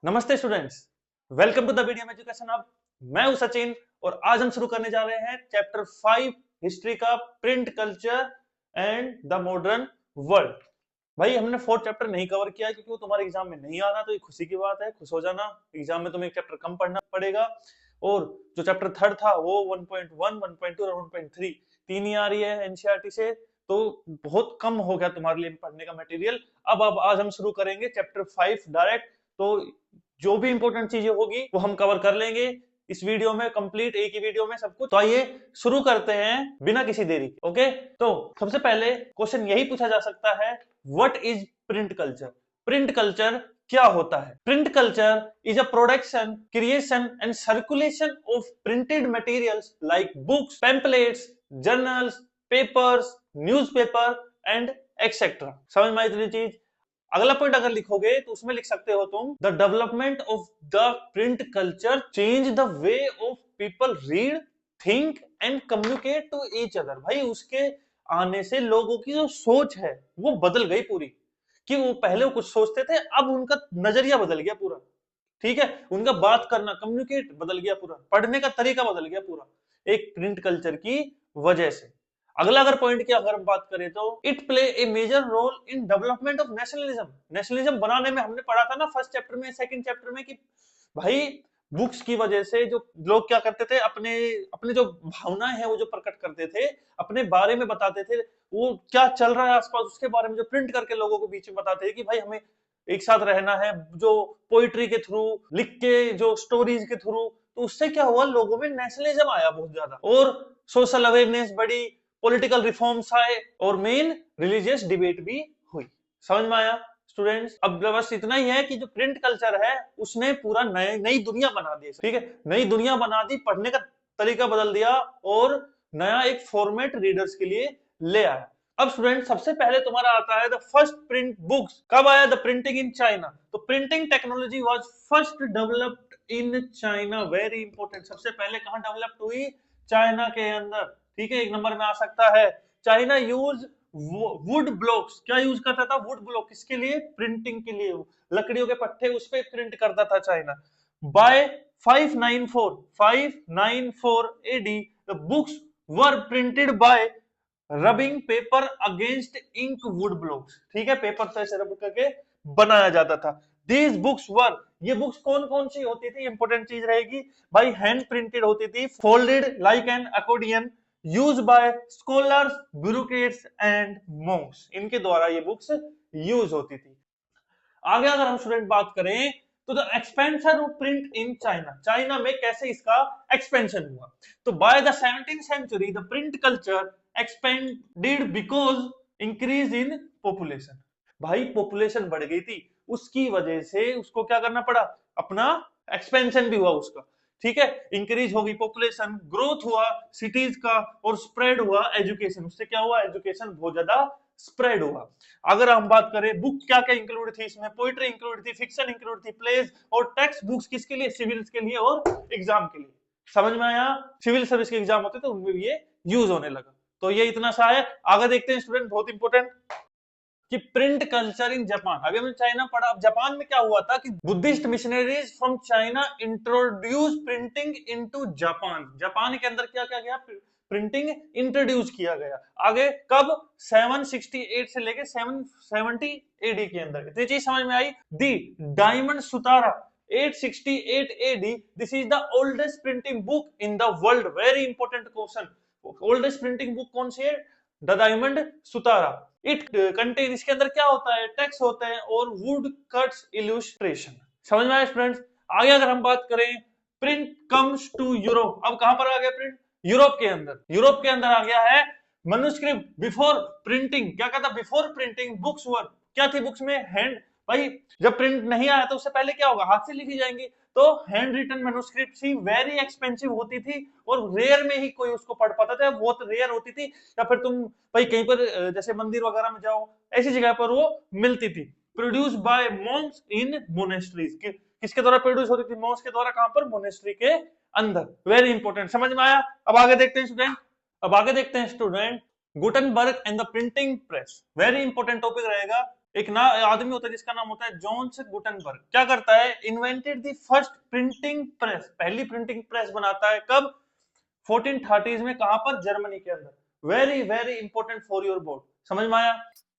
नमस्ते students, welcome to the BDM education hub. मैं हूं सचिन और आज हम शुरू करने जा रहे हैं चैप्टर 5 हिस्ट्री का print culture and the modern world. भाई हमने 4th चैप्टर नहीं कवर किया क्योंकि वो तुम्हारे एग्जाम में नहीं आ रहा, तो ये खुशी की बात है, खुश हो जाना। एग्जाम में तुम्हें एक चैप्टर कम पढ़ना पड़ेगा और जो चैप्टर 3rd था वो 1.1, 1.2 और 1.3 तीन ही आ रही है एनसीईआरटी से, तो बहुत कम हो गया तुम्हारे लिए पढ़ने का मटेरियल। अब आज हम शुरू करेंगे चैप्टर 5 डायरेक्ट। तो जो भी इंपॉर्टेंट चीजें होगी वो हम कवर कर लेंगे इस वीडियो में, कंप्लीट एक ही वीडियो में सब कुछ। तो आइए शुरू करते हैं बिना किसी देरी के। ओके, तो सबसे पहले क्वेश्चन यही पूछा जा सकता है, what is print culture? Print culture क्या होता है? Print culture is a production, creation and circulation of printed materials like books, pamphlets, journals, papers, newspaper and etcetera. समझ में आई इतनी चीज? अगला पॉइंट अगर लिखोगे तो उसमें लिख सकते हो तुम, the development of the print culture change the way of people read, think and communicate to each other. भाई उसके आने से लोगों की जो सोच है वो बदल गई पूरी, कि वो पहले वो कुछ सोचते थे, अब उनका नजरिया बदल गया पूरा। ठीक है, उनका बात करना, कम्युनिकेट बदल गया पूरा, पढ़ने का तरीका बदल गया पूरा, एक प्रिंट कल्चर की वजह से। अगला अगर पॉइंट की अगर हम बात करें तो it play a major role in development of nationalism. Nationalism बनाने में हमने पढ़ा था ना फर्स्ट चैप्टर में, सेकंड चैप्टर में, कि भाई बुक्स की वजह से जो लोग क्या करते थे, अपने अपने जो भावनाएं हैं वो जो प्रकट करते थे, अपने बारे में बताते थे, वो क्या चल रहा है आसपास उसके बारे में जो प्रिंट करके लोगों को बीच में बताते थे कि भाई हमें एक साथ रहना है, जो पोइट्री के थ्रू, लिख के, जो स्टोरीज के थ्रू। तो उससे क्या हुआ, लोगों में नेशनलिज्म आया बहुत ज्यादा, और सोशल अवेयरनेस बढ़ी, पॉलिटिकल रिफॉर्म्स आए और मेन रिलीजियस डिबेट भी हुई। समझ में आया स्टूडेंट्स? अब बस इतना ही है कि जो प्रिंट कल्चर है उसने पूरा नई दुनिया बना दी। ठीक है, नई दुनिया बना दी, पढ़ने का तरीका बदल दिया और नया एक फॉर्मेट रीडर्स के लिए ले आया। अब स्टूडेंट सबसे पहले तुम्हारा आता है द फर्स्ट प्रिंट बुक्स। कब आया द प्रिंटिंग इन चाइना? तो printing technology was first developed in China. Very important, सबसे पहले कहां डेवलप्ड हुई? चाइना के अंदर। ठीक है, एक नंबर में आ सकता है। China use would blocks. क्या यूज करता था? Would block. किसके लिए? प्रिंटिंग के लिए, लकड़ियों के पट्टे उस पे प्रिंट करता था China. By 594 AD the books were printed by rubbing paper against ink wood blocks. ठीक है, पेपर से ऐसे रब करके बनाया जाता था। दीज बुक्स वर, ये बुक्स कौन कौन सी होती थी, इंपॉर्टेंट चीज रहेगी भाई, हैंड प्रिंटेड होती थी, folded like an accordion, use by scholars, bureaucrats and monks. इनके द्वारा ये बुक्स यूज होती थी। आगे अगर हम स्टूडेंट बात करें तो the expansion of print in China, China में कैसे इसका एक्सपेंशन हुआ? तो by the 17th century the print culture expanded because increase in population. भाई पॉपुलेशन बढ़ गई थी, उसकी वजह से उसको क्या करना पड़ा, अपना एक्सपेंशन भी हुआ उसका। ठीक है, इंक्रीज होगी पॉपुलेशन, ग्रोथ हुआ सिटीज का और स्प्रेड हुआ एजुकेशन। उससे क्या हुआ, एजुकेशन बहुत ज्यादा स्प्रेड हुआ। अगर हम बात करें बुक क्या क्या इंक्लूड थी इसमें, पोइट्री इंक्लूड थी, फिक्शन इंक्लूड थी, प्लेज और टेक्स्ट बुक्स। किसके लिए? सिविल्स के लिए और एग्जाम के लिए। समझ में आया? सिविल सर्विस के एग्जाम होते थे उनमें भी ये यूज होने लगा। तो ये इतना सा है। आगे देखते हैं स्टूडेंट, बहुत इंपॉर्टेंट, कि प्रिंट कल्चर इन जापान। अभी हमने चाइना पढ़ा, अब जापान में क्या हुआ था कि Buddhist missionaries from China introduce printing into Japan. Japan के अंदर क्या क्या गया, प्रिंटिंग इंट्रोड्यूस किया गया। आगे कब? 768 से लेके 770 एडी के अंदर। इतनी चीज समझ में आई। The Diamond Sutra 868 AD, this is the oldest printing book in the world. Very important question, oldest printing book कौन सी है? The Diamond Sutra. It contain, इसके अंदर क्या होता है, टेक्स्ट होते हैं और वुड कट्स इल्यूस्ट्रेशन। समझ में आया स्टूडेंट्स? आगे अगर हम बात करें, प्रिंट कम्स टू यूरोप। अब कहां पर आ गया प्रिंट? यूरोप के अंदर। यूरोप के अंदर आ गया है मनुस्क्रिप्ट। बिफोर प्रिंटिंग क्या कहता? बिफोर प्रिंटिंग बुक्स वर, क्या थी बुक्स में? हैंड। भाई जब प्रिंट नहीं आया तो उससे पहले क्या होगा, हाथ से लिखी जाएंगी। तो हैंड रिटन मैन्युस्क्रिप्ट ही वेरी एक्सपेंसिव होती थी और रेयर में ही कोई उसको पढ़ पाता था, बहुत रेयर होती थी। या फिर तुम भाई कहीं पर जैसे मंदिर वगैरह में जाओ, ऐसी जगह पर वो मिलती थी। Produce by Monks in monasteries. किसके द्वारा प्रोड्यूस होती थी? मॉन्क्स के द्वारा। कहां पर? मोनेस्ट्री के अंदर। वेरी इंपॉर्टेंट, समझ में आया? अब आगे देखते हैं student, Gutenberg and the printing press. Very important topic रहेगा। एक ना आदमी होता है जिसका नाम होता है जोन्स गुटनबर्ग। क्या करता है, invented the first printing press, पहली प्रिंटिंग प्रेस बनाता है कब, 1430s में। कहां पर, जर्मनी के अंदर। Very very important for your board, समझ में आया।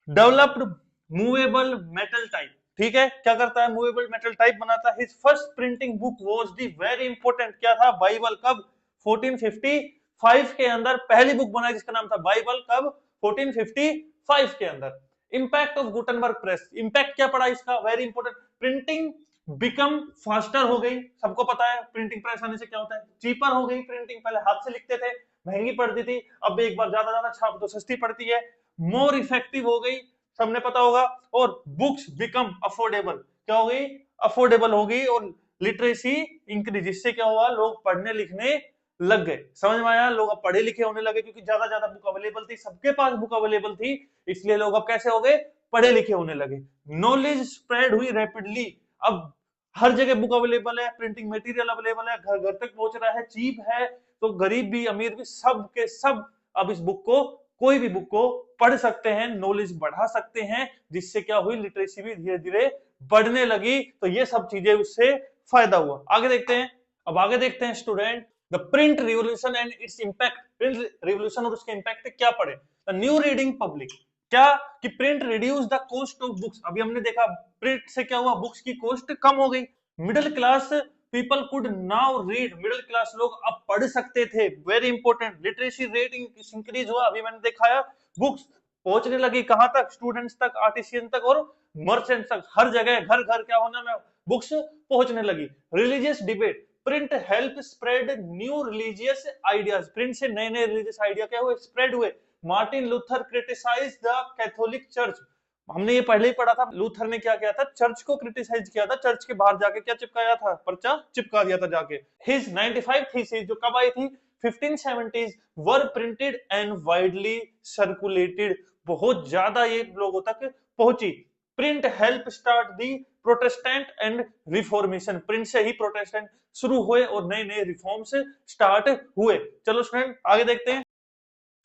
डेवलप्ड मूवेबल मेटल टाइप, ठीक है, क्या करता है, मूवेबल मेटल टाइप बनाता है। His first printing book was the very important, क्या था, बाइबल। कब, 1455 के अंदर पहली बुक बनाई जिसका नाम था बाइबल। कब, 1455 के अंदर। Impact of Gutenberg press, impact क्या पड़ा इसका, very important. Printing become faster हो गई, सबको पता है प्रिंटिंग प्रेस आने से क्या होता है, चीपर हो गई प्रिंटिंग। पहले हाथ से लिखते थे, महंगी पड़ती थी, अब एक बार ज्यादा ज्यादा छाप तो सस्ती पड़ती है। मोर इफेक्टिव हो गई, सबने पता होगा। और बुक्स बिकम अफोर्डेबल, क्या हो गई, अफोर्डेबल हो गई। और लिटरेसी इंक्रीज, जिससे क्या हुआ, लोग पढ़ने लिखने लग गए। समझ में आया, लोग अब पढ़े लिखे होने लगे, क्योंकि ज्यादा ज्यादा बुक अवेलेबल थी, सबके पास बुक अवेलेबल थी, इसलिए लोग अब कैसे हो गए, पढ़े लिखे होने लगे। नॉलेज स्प्रेड हुई रैपिडली, अब हर जगह बुक अवेलेबल है, प्रिंटिंग मटेरियल अवेलेबल है, घर घर तक पहुंच रहा है, चीप है, तो गरीब भी अमीर भी सब के सब अब इस बुक को, कोई भी बुक को पढ़ सकते हैं, नॉलेज बढ़ा सकते हैं, जिससे क्या हुई, लिटरेसी भी धीरे धीरे बढ़ने लगी। तो ये सब चीजें उससे फायदा हुआ। आगे देखते हैं, अब आगे देखते हैं student, the print revolution and it's impact. Print revolution और उसके इंपैक्ट क्या पड़े, द न्यू रीडिंग पब्लिक, क्या कि print reduce the cost of books. अभी हमने देखा प्रिंट से क्या हुआ, बुक्स की कॉस्ट कम हो गई। Middle class people could now read, middle class लोग अब पढ़ सकते थे, very important. Literacy rate increase हुआ, अभी मैंने दिखाया, बुक्स पहुंचने लगी कहां तक, स्टूडेंट्स तक, आर्टिसियन तक और मर्चेंट तक, हर जगह घर घर क्या होने में, बुक्स पहुंचने लगी। Religious debate, print help spread new religious ideas, print से नए नए रिलीजियस आइडिया क्या हुए, स्प्रेड हुए। Martin Luther criticise the Catholic church, हमने ये पहले ही पढ़ा था, लूथर ने क्या किया था, चर्च को क्रिटिसाइज किया था, चर्च के बाहर जाके क्या चिपकाया था, पर्चा चिपका दिया था जाके। हिज 95 थीसिस जो कब आई थी, 1570s, were printed and widely circulated, बहुत ज्यादा ये लोगों तक पहुंची। Print help start the Protestant and reformation, print से ही प्रोटेस्टेंट शुरू हुए और नए नए रिफॉर्म्स स्टार्ट हुए। चलो स्टूडेंट आगे देखते हैं,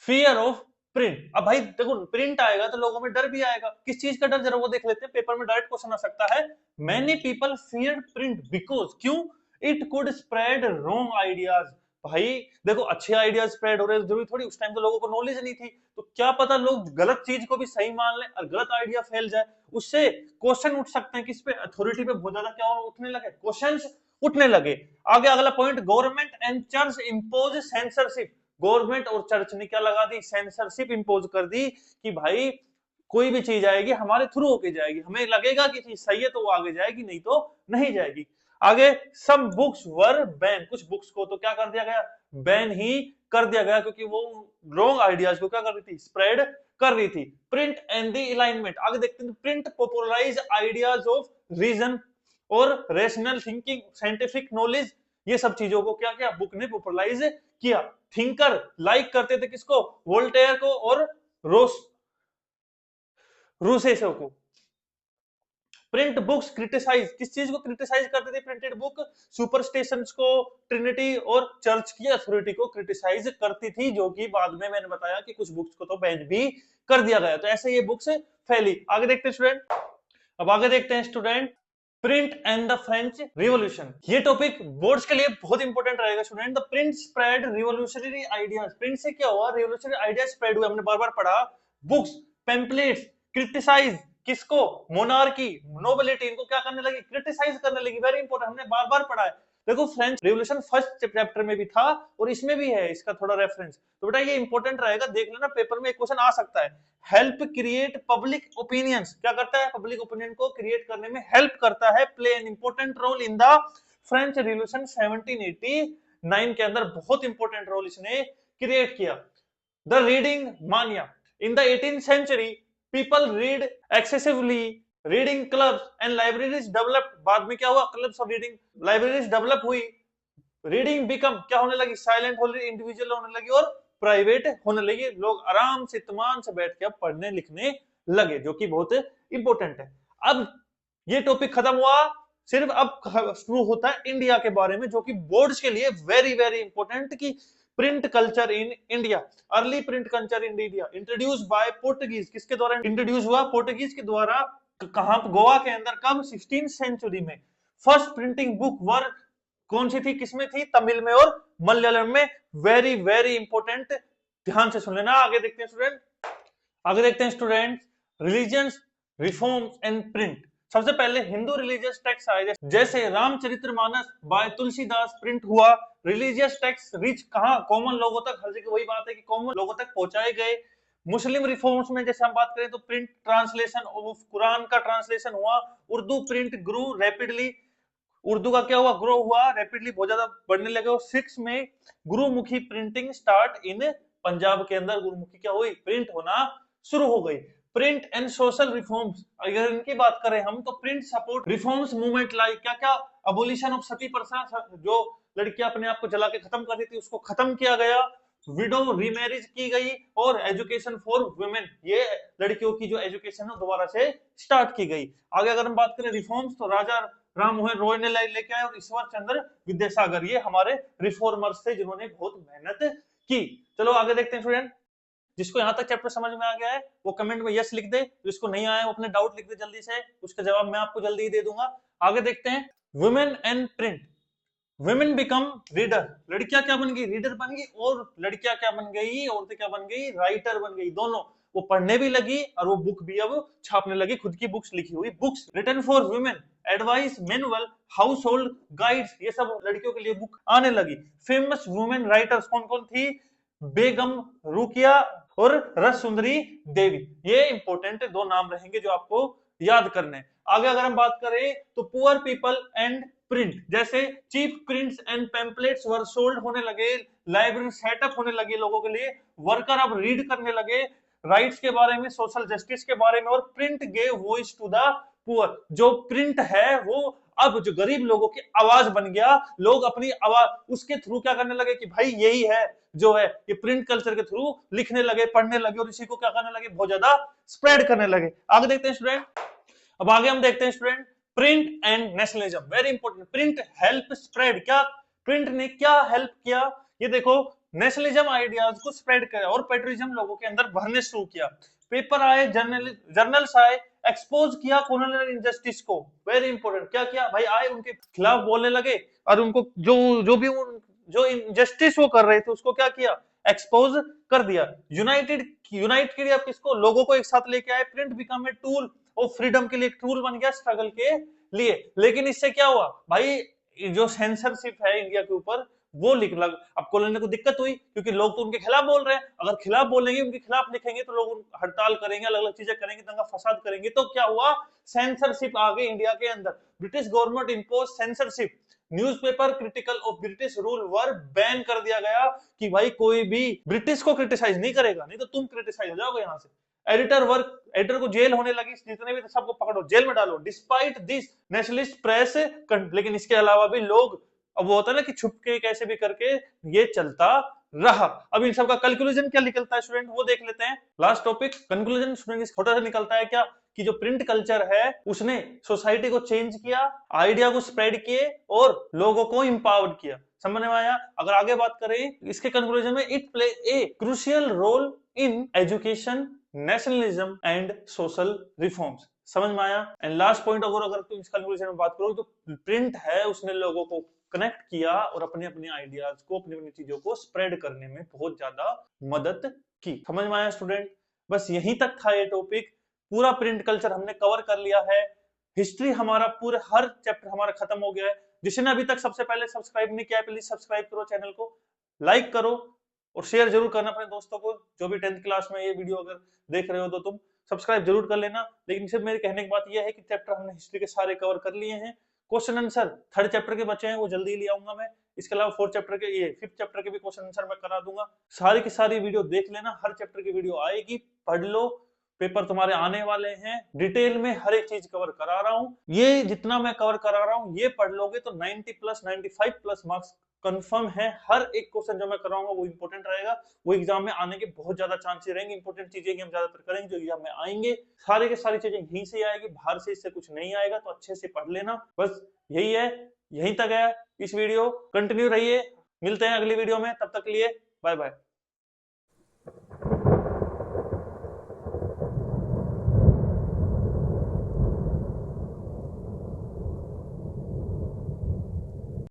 फियर ऑफ प्रिंट। अब भाई देखो, प्रिंट आएगा तो लोगों में डर भी आएगा, किस चीज का डर, जरा वो देख लेते हैं, पेपर में डायरेक्ट क्वेश्चन आ सकता है। Many people fear print because, क्यों, it could spread wrong ideas. भाई देखो, अच्छे आइडियाज स्प्रेड हो रहे हैं, जरूरी थोड़ी, उस टाइम तो लोगों को नॉलेज नहीं थी, तो क्या पता लोग गलत चीज को भी सही मान लें और गलत आइडिया फैल जाए, उससे क्वेश्चन उठ सकते हैं, किस पे, अथॉरिटी पे बहुत ज्यादा क्या उठने लगे, क्वेश्चन उठने लगे। आगे अगला point, government and church impose censorship, government और चर्च ने क्या लगा दी, सेंसरशिप इंपोज कर दी, कि भाई कोई भी चीज आएगी हमारे थ्रू होके जाएगी, हमें लगेगा कि चीज सही है तो वो आगे जाएगी, नहीं तो नहीं जाएगी। आगे सम बुक्स वर बैन, कुछ बुक्स को तो क्या कर दिया गया, बैन ही कर दिया गया, क्योंकि वो रॉन्ग आइडियाज को क्या कर रही थी, स्प्रेड कर रही थी। प्रिंट एंड द अलाइनमेंट, आगे देखते हैं, print popularise ideas of reason और रेशनल थिंकिंग, साइंटिफिक नॉलेज, ये सब चीजों को क्या किया, बुक ने पॉपुलराइज किया। थिंकर लाइक करते थे किसको, वोल्टेयर को और रूसेसो को। प्रिंट बुक्स क्रिटिसाइज, किस चीज को क्रिटिसाइज करते थे, प्रिंटेड बुक सुपरस्टिशंस को, ट्रिनिटी और चर्च की अथॉरिटी को क्रिटिसाइज करती थी, जो कि बाद में मैंने बताया कि कुछ बुक्स को तो बैन भी कर दिया गया। तो ऐसे ये बुक्स फैली। आगे देखते हैं स्टूडेंट, अब आगे देखते हैं student, print and the French revolution, ये टॉपिक बोर्ड्स के लिए बहुत इंपॉर्टेंट रहेगा student. The print spread revolutionary ideas, print से क्या हुआ, रिवॉल्यूशनरी आइडियाज स्प्रेड हुए, हमने बार बार पढ़ा। बुक्स पैम्पलेट्स क्रिटिसाइज किसको, मोनार्की नोबिलिटी, इनको क्या करने लगी, क्रिटिसाइज करने लगी, वेरी इंपॉर्टेंट, हमने बार बार पढ़ा है। देखो फ्रेंच रिवॉल्यूशन फर्स्ट चैप्टर में भी था और इसमें भी है, इसका थोड़ा रेफरेंस, तो बेटा ये इंपॉर्टेंट रहेगा, देख लेना, पेपर में एक क्वेश्चन आ सकता है। हेल्प क्रिएट पब्लिक ओपिनियंस, क्या करता है, पब्लिक ओपिनियन को क्रिएट करने में हेल्प करता है। Play an important role in the French revolution 1789 के अंदर, बहुत इंपॉर्टेंट रोल इसने क्रिएट किया। The reading mania, in the 18th century people read excessively, reading clubs and libraries developed, बाद में क्या हुआ, क्लब्स और रीडिंग लाइब्रेरीज डेवलप हुई। रीडिंग बिकम क्या होने लगी, साइलेंट होने लगी, इंडिविजुअल होने लगी और प्राइवेट होने लगी, लोग आराम से इत्मीनान से बैठ के अब पढ़ने लिखने लगे, जो कि बहुत इंपॉर्टेंट है। अब ये टॉपिक खत्म हुआ, सिर्फ अब शुरू होता है इंडिया के बारे में, जो कि बोर्ड्स के लिए वेरी वेरी इंपॉर्टेंट, कि print culture in India. Early print culture in India introduce by Portuguese, किसके द्वारा इंट्रोड्यूस हुआ, पोर्टुगीज के द्वारा कहां, गोवा के अंदर, कब, 16th सेंचुरी में। फर्स्ट प्रिंटिंग बुक वर कौन सी थी, किसमें थी, तमिल में और मलयालम में। वेरी वेरी इंपॉर्टेंट, ध्यान से सुन लेना। आगे देखते हैं स्टूडेंट, आगे देखते हैं student, religions reforms and print. सबसे पहले हिंदू रिलीजियस टेक्स्ट आए, जैसे रामचरितमानस बाय तुलसीदास प्रिंट हुआ। रिलीजियस टेक्स्ट रिच कहां, कॉमन लोगों तक, हर जगह वही बात है कि कॉमन लोगों तक पहुंचाए गए। मुस्लिम रिफॉर्म्स में जैसे हम बात करें तो प्रिंट ट्रांसलेशन ऑफ कुरान का ट्रांसलेशन हुआ। उर्दू प्रिंट ग्रू रैपिडली, उर्दू का क्या हुआ, ग्रो हुआ रैपिडली, बहुत ज्यादा बढ़ने लगे। और 6 में Gurmukhi printing start in Punjab के अंदर, गुरुमुखी क्या हुई, प्रिंट होना शुरू हो गई। प्रिंट एंड सोशल रिफॉर्म्स, अगर इनकी बात करें हम तो print support reforms movement like क्या क्या, अबोलिशन ऑफ सती प्रथा, जो लड़कियां अपने आप को जला के खत्म कर दी थी उसको खत्म किया गया। विडो रीमैरिज की गई और एजुकेशन फॉर वुमेन, ये लड़कियों की जो एजुकेशन है दोबारा से स्टार्ट की गई। आगे अगर हम बात करें रिफॉर्म्स तो राजा राम मोहन रॉय ने लेके आए और ईश्वर चंद्र विद्यासागर, ये हमारे रिफॉर्मर्स थे जिन्होंने बहुत मेहनत की। चलो आगे देखते हैं स्टूडेंट, जिसको यहाँ तक चैप्टर समझ में आ गया है वो कमेंट में यस लिख दे, जिसको नहीं आया वो अपने डाउट लिख दे जल्दी से, उसका जवाब मैं आपको जल्दी ही दे दूंगा। आगे देखते हैं, women and print. Women become reader, लड़कियां क्या बन गई, रीडर बन गई। और लड़कियां क्या बन गई, औरतें क्या बन गई, राइटर बन गई। दोनों, वो पढ़ने भी लगी और वो बुक भी अब छापने लगी, खुद की बुक्स लिखी हुई books. Written for women, advice, manual, household guides, ये सब लड़कियों के लिए बुक आने लगी। फेमस वुमेन राइटर्स कौन कौन थी, बेगम रुकिया और रस सुंदरी देवी। ये इंपॉर्टेंट दो नाम रहेंगे जो आपको याद करने। आगे अगर हम बात करें तो पुअर पीपल एंड प्रिंट, जैसे cheap prints and pamphlets were sold होने लगे, लाइब्रेरी सेटअप होने लगी लोगों के लिए, वर्कर अब रीड करने लगे राइट्स के बारे में, सोशल जस्टिस के बारे में। और print gave voice to the poor, जो प्रिंट है वो अब जो गरीब लोगों की आवाज बन गया। लोग अपनी आवाज उसके थ्रू क्या करने लगे कि भाई यही है जो है, ये प्रिंट कल्चर के थ्रू लिखने लगे, पढ़ने लगे और इसी को क्या करने लगे, बहुत ज्यादा स्प्रेड करने लगे। आगे देखते हैं स्टूडेंट, अब आगे हम देखते हैं student, print and nationalism, very important. Print help spread, क्या प्रिंट ने क्या हेल्प किया, ये देखो, नेशनलिज्म आइडियाज को स्प्रेड किया और पेट्रियटिज्म लोगों के अंदर भरने शुरू किया। पेपर आए, जर्नल्स आए, एक्सपोज किया कॉलोनियल इनजस्टिस को, वेरी इंपॉर्टेंट। क्या किया भाई, आए उनके खिलाफ बोलने लगे और उनको जो जो भी जो इनजस्टिस वो कर रहे थे उसको क्या किया, एक्सपोज कर दिया। यूनाइट किया किसको, लोगों को एक साथ लेके आए। Print become a tool of freedom के लिए, एक टूल बन गया स्ट्रगल के लिए। लेकिन इससे क्या हुआ भाई, जो सेंसरशिप है इंडिया के ऊपर वो लिख लग, अब कॉलोनी को दिक्कत हुई क्योंकि लोग तो उनके खिलाफ बोल रहे हैं। अगर खिलाफ बोलेंगे, उनके खिलाफ लिखेंगे तो लोग हड़ताल करेंगे, अलग अलग चीजें करेंगे, दंगा फसाद करेंगे। तो क्या हुआ, सेंसरशिप आ गई इंडिया के अंदर। British government impose censorship, newspaper critical of British rule were ban कर दिया गया कि भाई कोई भी ब्रिटिश को क्रिटिसाइज नहीं करेगा, नहीं तो तुम क्रिटिसाइज हो जाओगे यहाँ से। एडिटर को जेल होने लगी, जितने भी सबको पकड़ो जेल में डालो। डिस्पाइट दिस नेशनलिस्ट प्रेस, लेकिन इसके अलावा भी लोग, अब वो होता है ना कि छुप के कैसे भी करके ये चलता रहा। अब इन सब का कंक्लूजन क्या निकलता है स्टूडेंट, वो देख लेते हैं। लास्ट टॉपिक कंक्लूजन स्टूडेंट छोटा सा निकलता है क्या, कि जो प्रिंट कल्चर है उसने सोसाइटी को चेंज किया, आइडिया को स्प्रेड किए और लोगों को इंपावर्ड किया। समझ में आया। अगर आगे बात करें इसके कंक्लूजन में, it play a crucial role in education, nationalism and social reforms. समझ में आया। एंड लास्ट पॉइंट, अगर तुम इस कंक्लूजन में बात करो तो प्रिंट है उसने लोगों को कनेक्ट किया और अपने अपने आइडियाज को, अपनी अपनी चीजों को स्प्रेड करने में बहुत ज्यादा मदद की। समझ में आया स्टूडेंट। बस यहीं तक था ये टॉपिक, पूरा प्रिंट कल्चर हमने कवर कर लिया है। हिस्ट्री हमारा पूरा हर चैप्टर हमारा खत्म हो गया है। जिसने अभी तक सबसे पहले सब्सक्राइब नहीं किया है प्लीज सब्सक्राइब करो चैनल को, लाइक करो और शेयर जरूर करना अपने दोस्तों को। जो भी 10th क्लास में ये वीडियो अगर देख रहे हो तो तुम सब्सक्राइब जरूर कर लेना। लेकिन सिर्फ मेरे कहने की बात यह है कि चैप्टर हमने हिस्ट्री के सारे कवर कर लिए हैं। क्वेश्चन आंसर 3rd चैप्टर के बचे हैं वो जल्दी ले आऊंगा मैं। इसके अलावा 4th चैप्टर के, ये 5th चैप्टर के भी क्वेश्चन आंसर मैं करा दूंगा। सारी की सारी वीडियो देख लेना, हर चैप्टर की वीडियो आएगी, पढ़ लो। पेपर तुम्हारे आने वाले हैं, डिटेल में हर एक चीज कवर करा रहा हूँ। ये जितना मैं कवर करा रहा हूँ ये पढ़ लोगे तो 90+ 95+ मार्क्स कंफर्म है। हर एक क्वेश्चन जो मैं कराऊंगा वो इंपॉर्टेंट रहेगा, वो एग्जाम में आने के बहुत ज्यादा चांसेस रहेंगे। इंपॉर्टेंट चीजें हम ज्यादातर करेंगे जो एग्जाम में आएंगे, सारी की सारी चीजें यहीं से आएगी, बाहर से इससे कुछ नहीं आएगा। तो अच्छे से पढ़ लेना, बस यही है, यहीं तक है इस वीडियो। कंटिन्यू रहिए, मिलते हैं अगली वीडियो में, तब तक के लिए बाय बाय।